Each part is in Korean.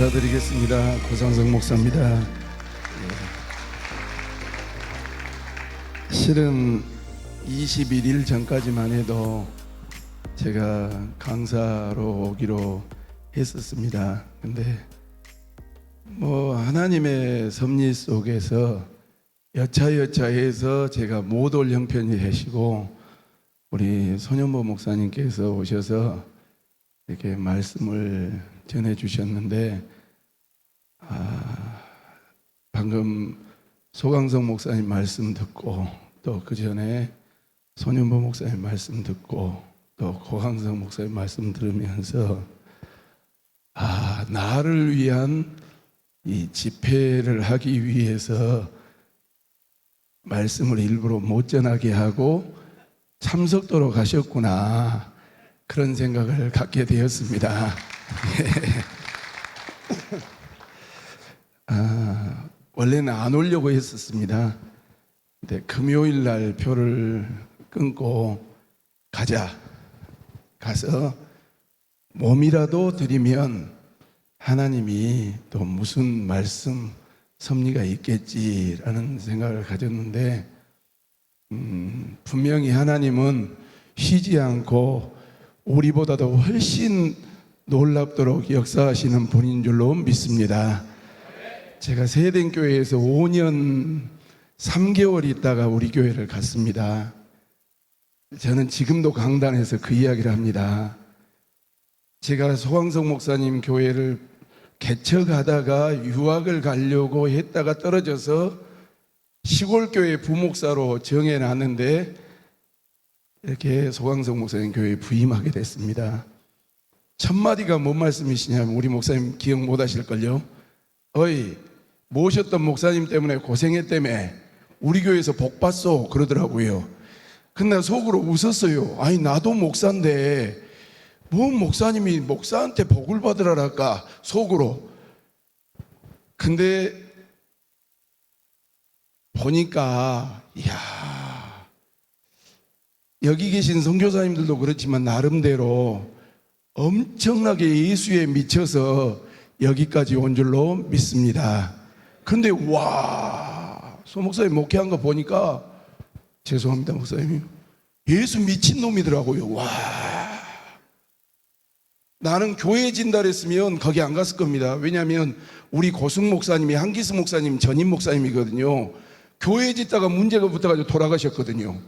인사드리겠습니다. 고상석 목사입니다. 실은 21일 전까지만 해도 제가 강사로 오기로 했었습니다. 근데 하나님의 섭리 속에서 여차여차해서 제가 못 올 형편이 되시고 우리 손현보 목사님께서 오셔서 이렇게 말씀을 전해 주셨는데 방금 소강성 목사님 말씀 듣고 또 그 전에 손현보 목사님 말씀 듣고 또 고강성 목사님 말씀 들으면서 나를 위한 이 집회를 하기 위해서 말씀을 일부러 못 전하게 하고 참석도로 가셨구나, 그런 생각을 갖게 되었습니다. 원래는 안 오려고 했었습니다. 근데 금요일 날 표를 끊고 가서 몸이라도 드리면 하나님이 또 무슨 말씀 섭리가 있겠지라는 생각을 가졌는데 분명히 하나님은 쉬지 않고 우리보다도 훨씬 놀랍도록 역사하시는 분인 줄로 믿습니다. 제가 세den교회에서 5년 3개월 있다가 우리 교회를 갔습니다. 저는 지금도 강단에서 그 이야기를 합니다. 제가 소강석 목사님 교회를 개척하다가 유학을 가려고 했다가 떨어져서 시골교회 부목사로 정해놨는데 이렇게 소강석 목사님 교회에 부임하게 됐습니다. 첫 마디가 뭔 말씀이시냐면, 우리 목사님 기억 못 하실걸요. 어이, 모셨던 목사님 때문에 고생했다며 우리 교회에서 복 받소 그러더라고요. 근데 속으로 웃었어요. 아니, 나도 목사인데 뭔 목사님이 목사한테 복을 받으라랄까 속으로. 근데 보니까 여기 계신 선교사님들도 그렇지만 나름대로 엄청나게 예수에 미쳐서 여기까지 온 줄로 믿습니다. 그런데 소 목사님 목회한 거 보니까, 죄송합니다 목사님, 예수 미친 놈이더라고요. 나는 교회 진달했으면 거기 안 갔을 겁니다. 왜냐하면 우리 고승 목사님이 한기수 목사님 전임 목사님이거든요. 교회 짓다가 문제가 붙어가지고 돌아가셨거든요.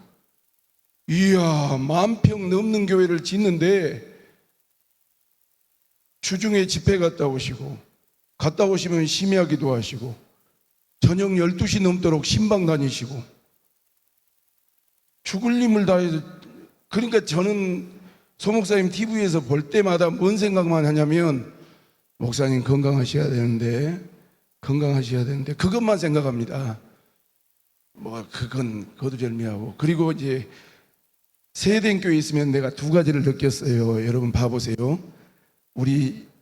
이야, 10,000평 넘는 교회를 짓는데 주중에 집회 갔다 오시고, 갔다 오시면 심야기도 하시고, 저녁 12시 넘도록 신방 다니시고, 죽을 힘을 다해서. 그러니까 저는 소 목사님 TV에서 볼 때마다 뭔 생각만 하냐면, 목사님 건강하셔야 되는데 그것만 생각합니다. 그건 거두절미하고. 그리고 이제 세den교에 있으면 내가 두 가지를 느꼈어요. 여러분 봐보세요.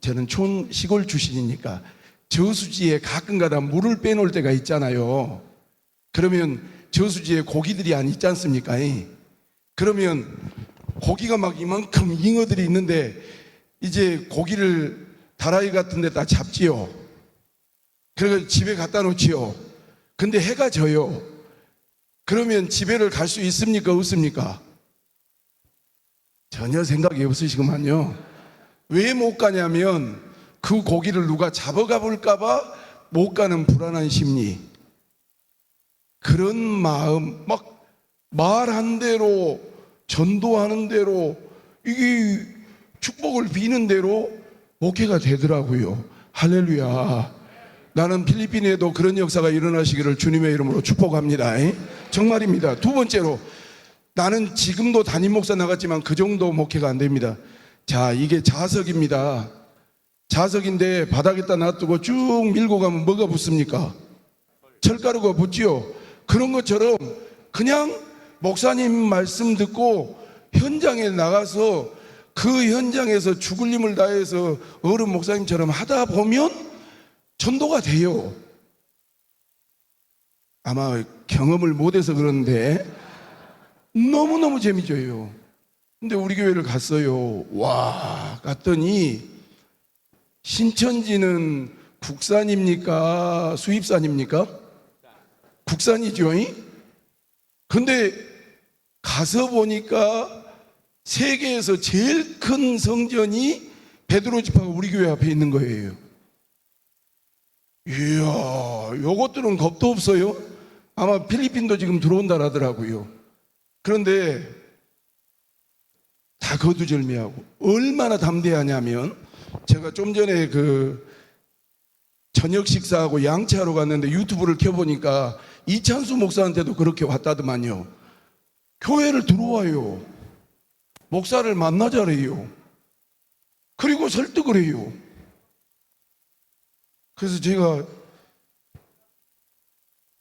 저는 시골 출신이니까 저수지에 가끔가다 물을 빼놓을 때가 있잖아요. 그러면 저수지에 고기들이 안 있지 않습니까? 그러면 고기가 막 이만큼 잉어들이 있는데 이제 고기를 다라이 같은 데다 잡지요. 그래서 집에 갖다 놓지요. 근데 해가 져요. 그러면 집에를 갈 수 있습니까 없습니까? 전혀 생각이 없으시구만요. 왜 못 가냐면 그 고기를 누가 잡아가 볼까봐 못 가는 불안한 심리, 그런 마음, 막 말한 대로, 전도하는 대로, 이게 축복을 비는 대로 목회가 되더라고요. 할렐루야. 나는 필리핀에도 그런 역사가 일어나시기를 주님의 이름으로 축복합니다. 정말입니다. 두 번째로, 나는 지금도 담임 목사 나갔지만 그 정도 목회가 안 됩니다. 자, 이게 자석입니다. 자석인데 바닥에다 놔두고 쭉 밀고 가면 뭐가 붙습니까? 철가루가 붙지요. 그런 것처럼 그냥 목사님 말씀 듣고 현장에 나가서 그 현장에서 죽을 힘을 다해서 어른 목사님처럼 하다 보면 전도가 돼요. 아마 경험을 못해서 그런데 너무너무 재미져요. 근데 우리 교회를 갔어요. 갔더니 신천지는 국산입니까? 수입산입니까? 국산이죠. 근데 가서 보니까 세계에서 제일 큰 성전이 베드로 집화가 우리 교회 앞에 있는 거예요. 이야, 요것들은 겁도 없어요. 아마 필리핀도 지금 들어온다라더라고요. 그런데 다 거두절미하고 얼마나 담대하냐면, 제가 좀 전에 그 저녁 식사하고 양치하러 갔는데 유튜브를 켜보니까 이찬수 목사한테도 그렇게 왔다더만요. 교회를 들어와요. 목사를 만나자래요. 그리고 설득을 해요. 그래서 제가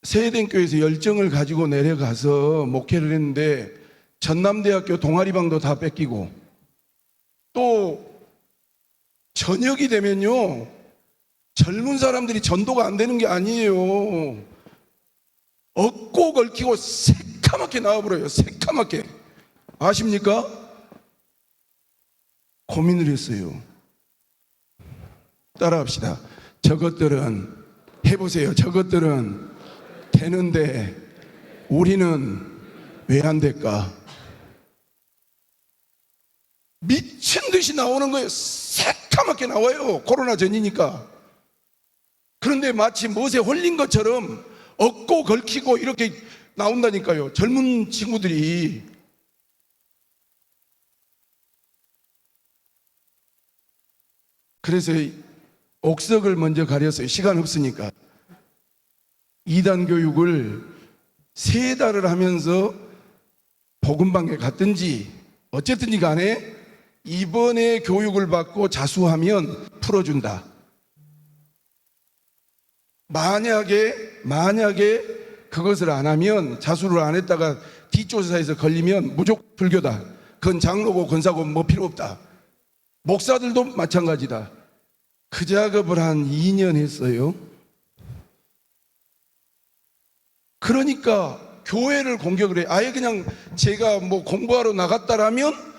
세대교회에서 열정을 가지고 내려가서 목회를 했는데, 전남대학교 동아리방도 다 뺏기고, 또 저녁이 되면요, 젊은 사람들이 전도가 안 되는 게 아니에요. 얻고 걸키고 새카맣게 나와버려요. 새카맣게. 아십니까? 고민을 했어요. 따라합시다. 저것들은, 해보세요. 저것들은 되는데 우리는 왜 안 될까? 미친 듯이 나오는 거예요. 새카맣게 나와요. 코로나 전이니까. 그런데 마치 못에 홀린 것처럼 얻고 걸키고 이렇게 나온다니까요. 젊은 친구들이. 그래서 옥석을 먼저 가렸어요. 시간 없으니까. 이단 교육을 3달을 하면서 복음방에 갔든지 어쨌든지 간에 이번에 교육을 받고 자수하면 풀어준다. 만약에 그것을 안 하면, 자수를 안 했다가 뒷조사에서 걸리면 무조건 불교다. 그건 장로고 권사고 뭐 필요 없다. 목사들도 마찬가지다. 그 작업을 한 2년 했어요. 그러니까 교회를 공격을 해. 아예 그냥 제가 뭐 공부하러 나갔다라면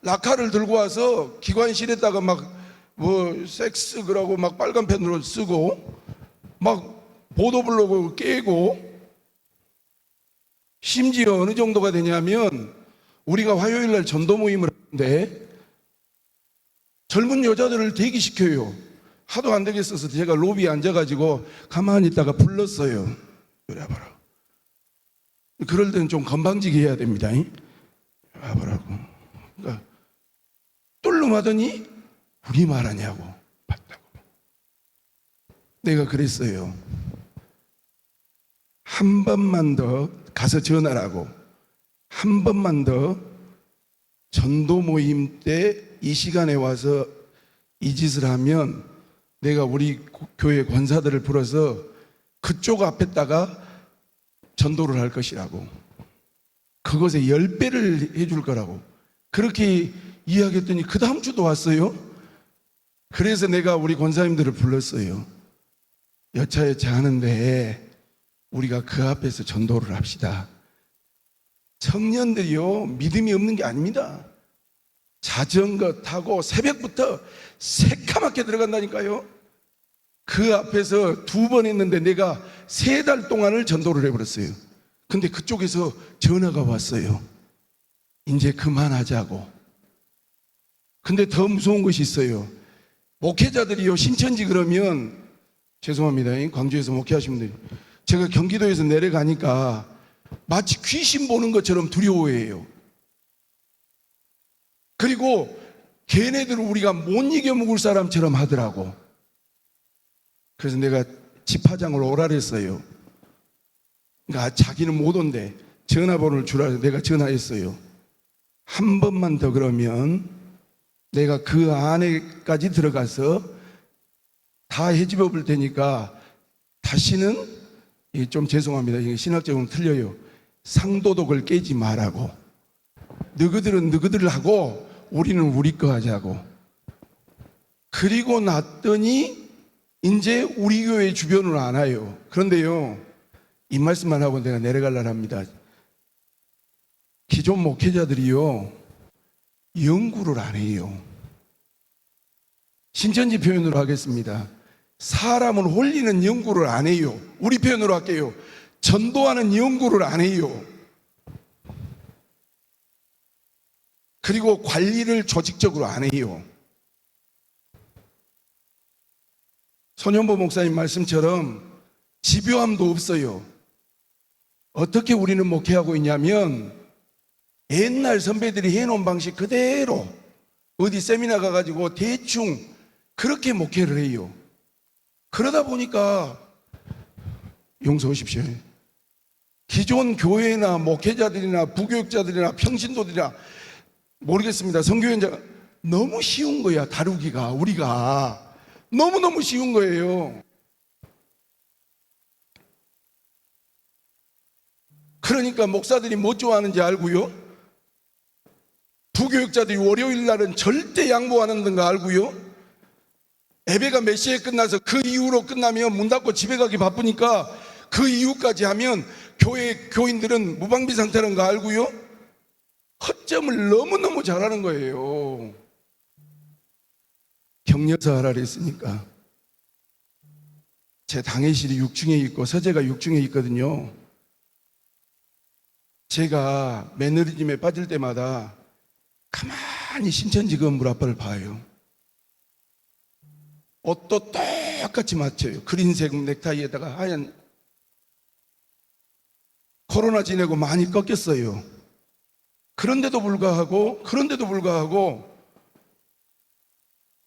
라카를 들고 와서 기관실에다가 막 뭐 섹스 그러고 막 빨간 펜으로 쓰고 막 보도블로그 깨고, 심지어 어느 정도가 되냐면 우리가 화요일날 전도 모임을 하는데 젊은 여자들을 대기시켜요. 하도 안 되겠어서 제가 로비에 앉아가지고 가만히 있다가 불렀어요. 그래 봐라. 그럴 때는 좀 건방지게 해야 됩니다. 와보라고. 그러니까 뚫름하더니 우리 말하냐고. 봤다고. 내가 그랬어요. 한 번만 더 가서 전하라고. 한 번만 더 전도 모임 때 이 시간에 와서 이 짓을 하면 내가 우리 교회 권사들을 불러서 그쪽 앞에다가 전도를 할 것이라고. 그것에 10배를 해줄 거라고. 그렇게 이야기했더니 그 다음 주도 왔어요. 그래서 내가 우리 권사님들을 불렀어요. 여차여차 하는데 우리가 그 앞에서 전도를 합시다. 청년들이요, 믿음이 없는 게 아닙니다. 자전거 타고 새벽부터 새카맣게 들어간다니까요. 그 앞에서 2번 했는데 내가 3달 동안을 전도를 해버렸어요. 근데 그쪽에서 전화가 왔어요. 이제 그만하자고. 근데 더 무서운 것이 있어요. 목회자들이요, 신천지 그러면, 죄송합니다, 광주에서 목회하시는 분들이, 제가 경기도에서 내려가니까 마치 귀신 보는 것처럼 두려워해요. 그리고 걔네들을 우리가 못 이겨 먹을 사람처럼 하더라고. 그래서 내가 집화장을 오라 그랬어요. 그러니까 자기는 못 온대. 전화번호를 주라 해서 내가 전화했어요. 한 번만 더 그러면 내가 그 안에까지 들어가서 다 해집어 볼 테니까 다시는, 좀 죄송합니다, 이게 신학적으로 틀려요, 상도덕을 깨지 말라고. 너희들은 너희들 하고 우리는 우리 거 하자고. 그리고 났더니 이제 우리 교회 주변으로 안 와요. 그런데요, 이 말씀만 하고 내가 내려가려고 합니다. 기존 목회자들이요, 연구를 안 해요. 신천지 표현으로 하겠습니다. 사람을 홀리는 연구를 안 해요. 우리 표현으로 할게요. 전도하는 연구를 안 해요. 그리고 관리를 조직적으로 안 해요. 손현보 목사님 말씀처럼 집요함도 없어요. 어떻게 우리는 목회하고 있냐면 옛날 선배들이 해놓은 방식 그대로 어디 세미나 가가지고 대충 그렇게 목회를 해요. 그러다 보니까 용서하십시오. 기존 교회나 목회자들이나 부교육자들이나 평신도들이나 모르겠습니다. 선교연자 너무 쉬운 거야. 다루기가 우리가 너무너무 쉬운 거예요. 그러니까 목사들이 뭐 좋아하는지 알고요. 부교육자들이 월요일 날은 절대 양보하는 거 알고요. 예배가 몇 시에 끝나서 그 이후로 끝나면 문 닫고 집에 가기 바쁘니까 그 이후까지 하면 교회 교인들은 무방비 상태라는 거 알고요. 허점을 너무너무 잘하는 거예요. 격려사 하라 그랬으니까 제 당회실이 6층에 있고 서재가 6층에 있거든요. 제가 매너리즘에 빠질 때마다 가만히 신천지 건물 앞을 봐요. 옷도 똑같이 맞춰요. 그린색 넥타이에다가 하얀. 코로나 지내고 많이 꺾였어요. 그런데도 불구하고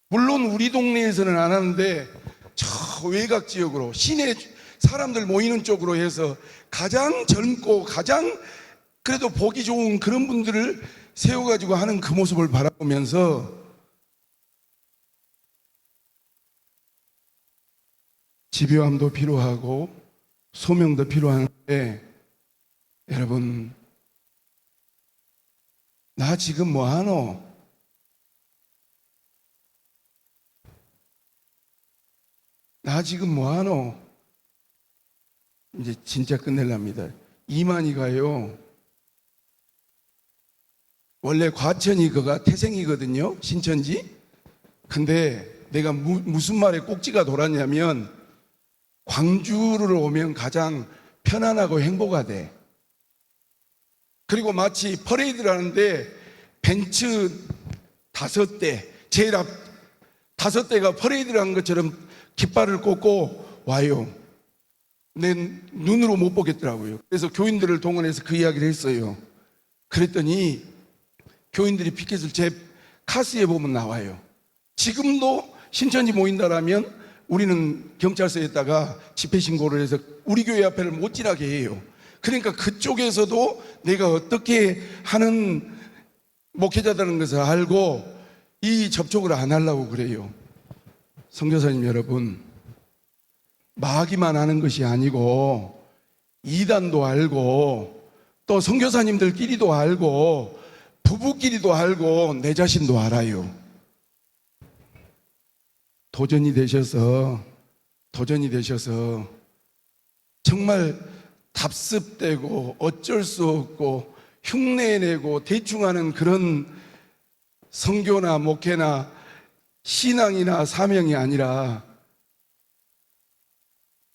물론 우리 동네에서는 안 하는데 저 외곽 지역으로 시내 사람들 모이는 쪽으로 해서 가장 젊고 가장 그래도 보기 좋은 그런 분들을 세워가지고 하는 그 모습을 바라보면서 집요함도 필요하고 소명도 필요한데, 여러분 나 지금 뭐하노? 나 지금 뭐하노? 이제 진짜 끝낼랍니다. 이만희가요, 원래 과천이 그가 태생이거든요, 신천지. 근데 내가 무슨 말에 꼭지가 돌았냐면 광주를 오면 가장 편안하고 행복하대. 그리고 마치 퍼레이드를 하는데 벤츠 5대, 제일 앞 5대가 퍼레이드를 한 것처럼 깃발을 꽂고 와요. 내 눈으로 못 보겠더라고요. 그래서 교인들을 동원해서 그 이야기를 했어요. 그랬더니 교인들이 피켓을 제 카스에 보면 나와요. 지금도 신천지 모인다라면 우리는 경찰서에다가 집회 신고를 해서 우리 교회 앞에를 못 지나게 해요. 그러니까 그쪽에서도 내가 어떻게 하는 목회자라는 것을 알고 이 접촉을 안 하려고 그래요. 선교사님 여러분, 마귀만 하는 것이 아니고 이단도 알고 또 선교사님들끼리도 알고 부부끼리도 알고 내 자신도 알아요. 도전이 되셔서 정말 답습되고 어쩔 수 없고 흉내내고 대충하는 그런 선교나 목회나 신앙이나 사명이 아니라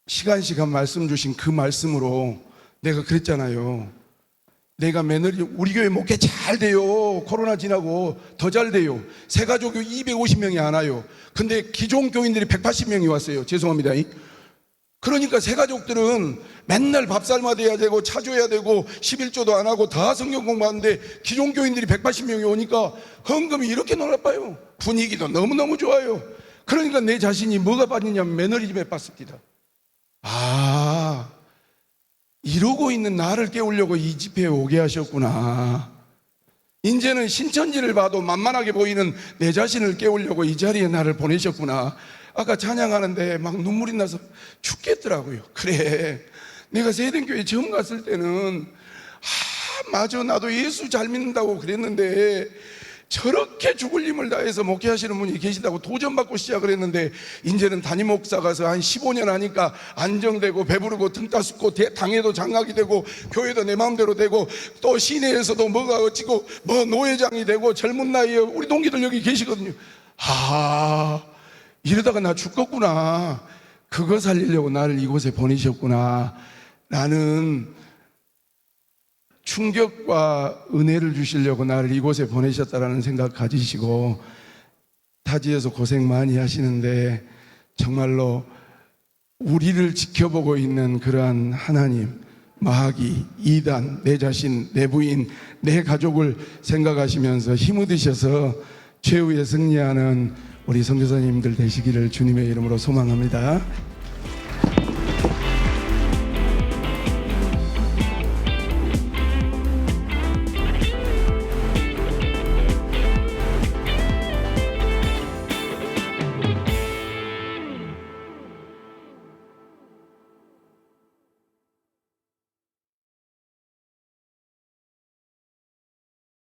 시간 말씀 주신 그 말씀으로 내가 그랬잖아요. 내가 우리 교회 목회 잘 돼요. 코로나 지나고 더 잘 돼요. 새가족 250명이 안 와요. 근데 기존 교인들이 180명이 왔어요. 죄송합니다. 그러니까 새가족들은 맨날 밥 삶아 돼야 되고 차 줘야 되고 11조도 안 하고 다 성경 공부하는데 기존 교인들이 180명이 오니까 헌금이 이렇게 놀라봐요. 분위기도 너무너무 좋아요. 그러니까 내 자신이 뭐가 빠지냐면 매너리즘에 빠집니다. 이러고 있는 나를 깨우려고 이 집회에 오게 하셨구나. 이제는 신천지를 봐도 만만하게 보이는 내 자신을 깨우려고 이 자리에 나를 보내셨구나. 아까 찬양하는데 막 눈물이 나서 죽겠더라고요. 그래, 내가 세den교회 처음 갔을 때는 맞아, 나도 예수 잘 믿는다고 그랬는데 저렇게 죽을 힘을 다해서 목회하시는 분이 계시다고 도전받고 시작을 했는데, 이제는 담임 목사 가서 한 15년 하니까 안정되고 배부르고 등 따숩고 당에도 장악이 되고 교회도 내 마음대로 되고 또 시내에서도 뭐가 어찌고 뭐 노회장이 되고 젊은 나이에 우리 동기들 여기 계시거든요. 이러다가 나 죽겠구나. 그거 살리려고 나를 이곳에 보내셨구나. 라는 충격과 은혜를 주시려고 나를 이곳에 보내셨다라는 생각 가지시고 타지에서 고생 많이 하시는데 정말로 우리를 지켜보고 있는 그러한 하나님, 마귀, 이단, 내 자신, 내 부인, 내 가족을 생각하시면서 힘을 드셔서 최후에 승리하는 우리 선교사님들 되시기를 주님의 이름으로 소망합니다.